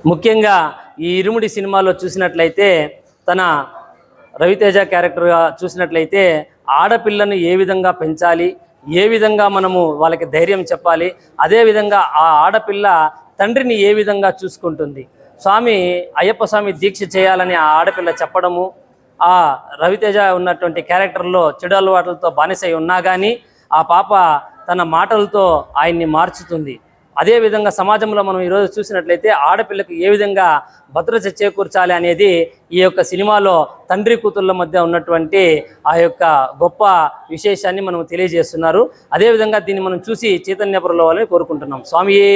ముఖ్యంగా ఈ ఇరుముడి సినిమాలో చూసినట్లయితే తన రవితేజ క్యారెక్టర్గా చూసినట్లయితే ఆడపిల్లను ఏ విధంగా పెంచాలి, ఏ విధంగా మనము వాళ్ళకి ధైర్యం చెప్పాలి, అదేవిధంగా ఆ ఆడపిల్ల తండ్రిని ఏ విధంగా చూసుకుంటుంది. అయ్యప్ప స్వామి దీక్ష చేయాలని ఆ ఆడపిల్ల చెప్పడము, ఆ రవితేజ ఉన్నటువంటి క్యారెక్టర్లో చెడు అలవాట్లతో బానిసై ఉన్నా కానీ ఆ పాప తన మాటలతో ఆయన్ని మార్చుతుంది. అదేవిధంగా సమాజంలో మనం ఈరోజు చూసినట్లయితే ఆడపిల్లకు ఏ విధంగా భద్రత చేకూర్చాలి అనేది ఈ యొక్క సినిమాలో తండ్రి కూతుళ్ళ మధ్య ఉన్నటువంటి ఆ యొక్క గొప్ప విశేషాన్ని మనం తెలియజేస్తున్నారు. అదేవిధంగా దీన్ని మనం చూసి చైతన్యపరులవ్వాలని కోరుకుంటున్నాం. స్వామియే.